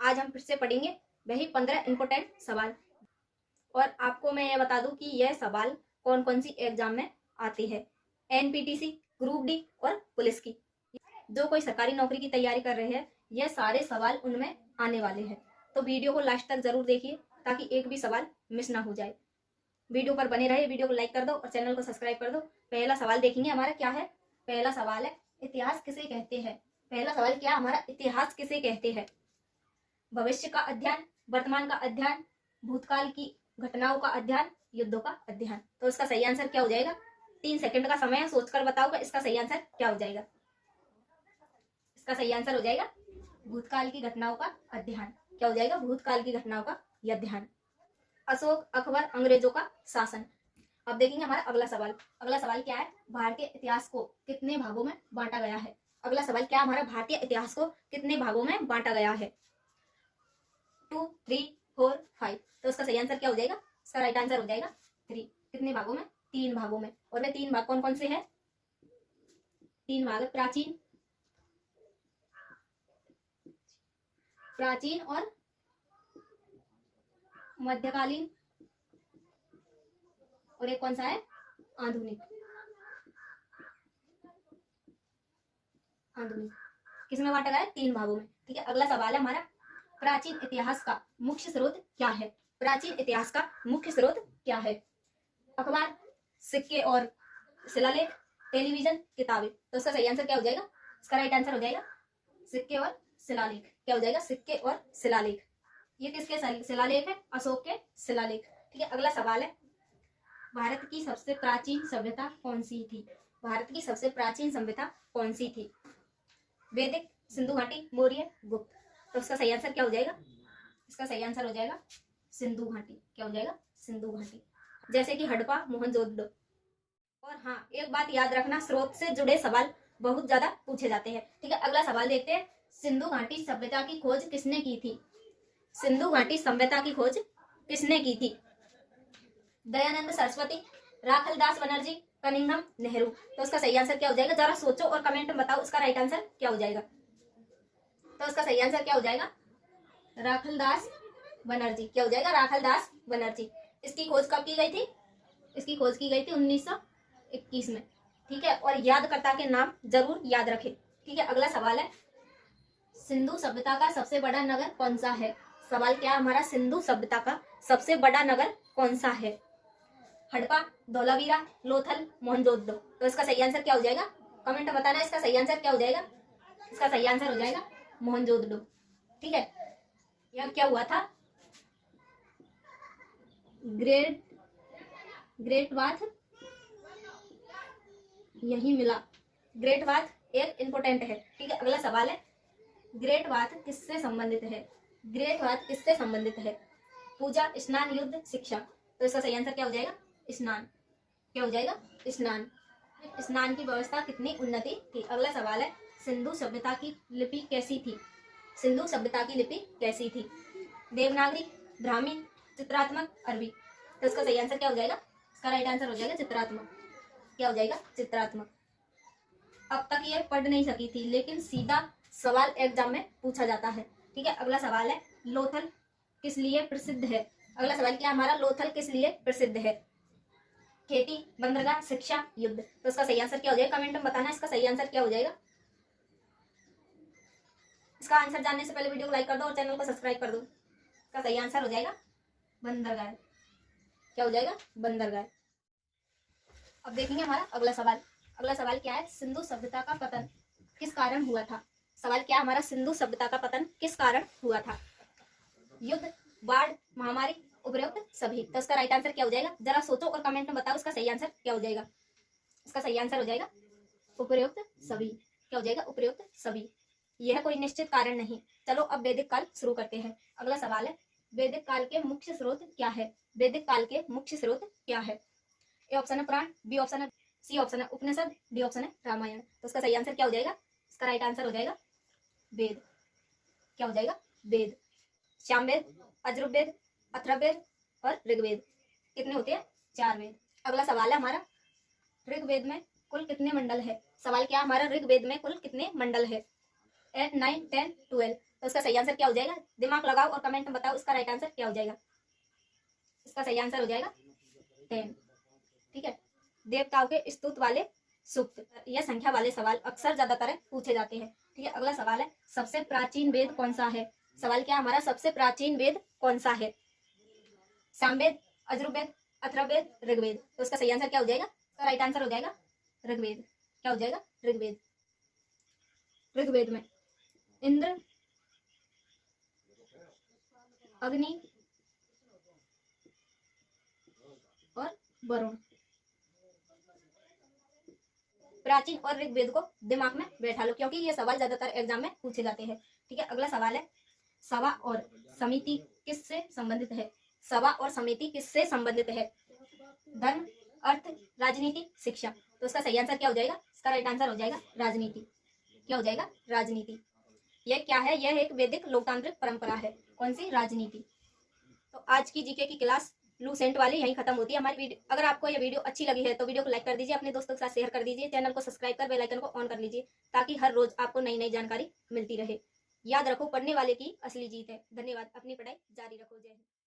आज हम फिर से पढ़ेंगे वही 15 इंपोर्टेंट सवाल। और आपको मैं ये बता दूं कि यह सवाल कौन कौन सी एग्जाम में आते हैं, एनपीटीसी, ग्रुप डी और पुलिस की। जो कोई सरकारी नौकरी की तैयारी कर रहे हैं यह सारे सवाल उनमें आने वाले हैं। तो वीडियो को लास्ट तक जरूर देखिए ताकि एक भी सवाल मिस ना हो जाए। वीडियो पर बने रहे, वीडियो को लाइक कर दो और चैनल को सब्सक्राइब कर दो। पहला सवाल देखेंगे हमारा क्या है। पहला सवाल है इतिहास किसे कहते हैं। पहला सवाल क्या हमारा, इतिहास किसे कहते हैं। भविष्य का अध्ययन, वर्तमान का अध्ययन, भूतकाल की घटनाओं का अध्ययन, युद्धों का अध्ययन। तो इसका सही आंसर क्या हो जाएगा। 3 सेकंड का समय है, सोचकर बताओगे इसका सही आंसर क्या हो जाएगा। इसका सही आंसर हो जाएगा भूतकाल की घटनाओं का अध्ययन। क्या हो जाएगा, भूतकाल की घटनाओं का अध्ययन। अशोक अकबर अंग्रेजों का शासन। अब देखेंगे हमारा अगला सवाल। अगला सवाल क्या है, भारतीय इतिहास को कितने भागों में बांटा गया है। अगला सवाल क्या हमारा, भारतीय इतिहास को कितने भागों में बांटा गया है। 2, 3, 4, 5। तो इसका सही आंसर क्या हो जाएगा। इसका राइट आंसर हो जाएगा 3। कितने भागों में, 3 भागों में। और वे 3 भाग कौन कौन से हैं। 3 भाग प्राचीन, प्राचीन और मध्यकालीन, और एक कौन सा है, आधुनिक। आधुनिक किसमें बांटा गया है, 3 भागों में। ठीक है, अगला सवाल है हमारा, प्राचीन इतिहास का मुख्य स्रोत क्या है। प्राचीन इतिहास का मुख्य स्रोत क्या है। अखबार, सिक्के और शिलालेख, टेलीविजन, किताबें। तो इसका सही आंसर क्या हो जाएगा। इसका राइट आंसर हो जाएगा सिक्के और शिलालेख। क्या हो जाएगा, सिक्के और शिलालेख। ये किसके शिलालेख है, अशोक के शिलालेख। ठीक है, अगला सवाल है, भारत की सबसे प्राचीन सभ्यता कौन सी थी। भारत की सबसे प्राचीन सभ्यता कौन सी थी। वैदिक, सिंधु घाटी, मौर्य, गुप्त। तो इसका सही आंसर क्या हो जाएगा। इसका सही आंसर हो जाएगा सिंधु घाटी। क्या हो जाएगा, सिंधु घाटी। जैसे कि हड़प्पा, मोहनजोदड़ो। और हाँ, एक बात याद रखना, स्रोत से जुड़े सवाल बहुत ज्यादा पूछे जाते हैं। ठीक है, अगला सवाल देखते हैं, सिंधु घाटी सभ्यता की खोज किसने की थी। सिंधु घाटी सभ्यता की खोज किसने की थी। दयानंद सरस्वती, राखलदास बनर्जी, कनिंघम, नेहरू। तो इसका सही आंसर क्या हो जाएगा, जरा सोचो और कमेंट में बताओ इसका राइट आंसर क्या हो जाएगा। तो इसका सही आंसर क्या हो जाएगा, राखलदास बनर्जी। क्या हो जाएगा, राखलदास बनर्जी। इसकी खोज कब की गई थी। इसकी खोज की गई थी 1921 में। ठीक है, और यादकर्ता के नाम जरूर याद रखें। ठीक है, अगला सवाल है, सिंधु सभ्यता का सबसे बड़ा नगर कौन सा है। सवाल क्या हमारा, सिंधु सभ्यता का सबसे बड़ा नगर कौन सा है। हड़प्पा, धौलावीरा, लोथल, मोहनजोदड़ो। तो इसका सही आंसर क्या हो जाएगा, कमेंट में बताना इसका सही आंसर क्या हो जाएगा। इसका सही आंसर हो जाएगा मोहनजोदड़ो। ठीक है, यह क्या हुआ था, ग्रेट बाथ यही मिला। ग्रेट बाथ एक इंपोर्टेंट है। ठीक है, अगला सवाल है, ग्रेट बाथ किससे संबंधित है। ग्रेट बाथ किससे संबंधित है। पूजा, स्नान, युद्ध, शिक्षा। तो इसका सही आंसर क्या हो जाएगा, स्नान। क्या हो जाएगा, स्नान। स्नान की व्यवस्था कितनी उन्नति थी। अगला सवाल है, सिंधु सभ्यता की लिपि कैसी थी। सिंधु सभ्यता की लिपि कैसी थी। देवनागरी, ब्राह्मी, चित्रात्मक, अरबी। तो इसका सही आंसर क्या हो जाएगा। इसका राइट आंसर हो जाएगा चित्रात्मक। क्या हो जाएगा, चित्रात्मक। अब तक ये पढ़ नहीं सकी थी लेकिन सीधा सवाल एग्जाम में पूछा जाता है। ठीक है, अगला सवाल है, लोथल किस लिए प्रसिद्ध है। अगला सवाल क्या हमारा, लोथल किस लिए प्रसिद्ध है। खेती, बंदरगाह, शिक्षा, युद्ध। तो इसका सही आंसर क्या हो जाएगा, कमेंट में बताना इसका सही आंसर क्या हो जाएगा। इसका आंसर जानने से पहले वीडियो को लाइक कर दो और चैनल को सब्सक्राइब कर दो। इसका सही आंसर हो जाएगा बंदरगाह। क्या हो जाएगा, बंदरगाह। अब देखेंगे हमारा अगला सवाल। अगला सवाल क्या है, सिंधु सभ्यता का पतन किस कारण हुआ था। सवाल क्या हमारा, सिंधु सभ्यता का पतन किस कारण हुआ था। युद्ध, बाढ़, महामारी, उपरोक्त सभी। तो इसका राइट आंसर क्या हो जाएगा, जरा सोचो और कमेंट में बताओ इसका सही आंसर क्या हो जाएगा। इसका सही आंसर हो जाएगा उपरोक्त सभी। क्या हो जाएगा, उपरोक्त सभी। यह कोई निश्चित कारण नहीं। चलो अब वैदिक काल शुरू करते हैं। अगला सवाल है, वैदिक काल के मुख्य स्रोत क्या है। वैदिक काल के मुख्य स्रोत क्या है। ए ऑप्शन है पुराण, बी ऑप्शन है, सी ऑप्शन है उपनिषद, डी ऑप्शन है रामायण। तो इसका सही आंसर क्या हो जाएगा। इसका राइट आंसर हो जाएगा वेद। क्या हो जाएगा, वेद। सामवेद, अजुर्वेद, अथर्ववेद और ऋग्वेद। कितने होते हैं, 4 वेद। अगला सवाल है हमारा, ऋग्वेद में कुल कितने मंडल है। सवाल क्या हमारा, ऋग्वेद में कुल कितने मंडल है। 8, 9, 10, 12। तो उसका सही आंसर क्या हो जाएगा? दिमाग लगाओ और कमेंट में बताओ इसका राइट आंसर क्या हो जाएगा। इसका सही आंसर हो जाएगा 10। ठीक है। देवताओं के स्तुति वाले सूक्त, यह संख्या वाले सवाल अक्सर ज्यादातर पूछे जाते हैं। ठीक है। अगला सवाल है, सबसे प्राचीन वेद कौन सा है? सवाल क्या हमारा, सबसे प्राचीन वेद कौन सा है? सामवेद, अजुर्वेद, अथर्ववेद, ऋग्वेद। तो उसका सही आंसर क्या हो जाएगा? इसका राइट आंसर हो जाएगा ऋग्वेद। क्या हो जाएगा? ऋग्वेद। ऋग्वेद में इंद्र, अग्नि और वरुण। प्राचीन और ऋग्वेद को दिमाग में बैठा लो, क्योंकि ये सवाल ज्यादातर एग्जाम में पूछे जाते हैं। ठीक है। अगला सवाल है, सभा और समिति किससे संबंधित है? सभा और समिति किससे संबंधित है? धर्म, अर्थ, राजनीति, शिक्षा। तो उसका सही आंसर क्या हो जाएगा? इसका राइट आंसर हो जाएगा राजनीति। क्या हो जाएगा? राजनीति। यह क्या है? यह एक वैदिक लोकतांत्रिक परंपरा है। कौन सी? राजनीति। तो आज की जीके की क्लास लूसेंट वाली यहीं खत्म होती है हमारी वीडियो। अगर आपको ये वीडियो अच्छी लगी है तो वीडियो को लाइक कर दीजिए, अपने दोस्तों के साथ शेयर कर दीजिए, चैनल को सब्सक्राइब कर बेल आइकन को ऑन कर लीजिए, ताकि हर रोज आपको नई नई जानकारी मिलती रहे। याद रखो, पढ़ने वाले की असली जीत है। धन्यवाद। अपनी पढ़ाई जारी रखो। जय हिंद।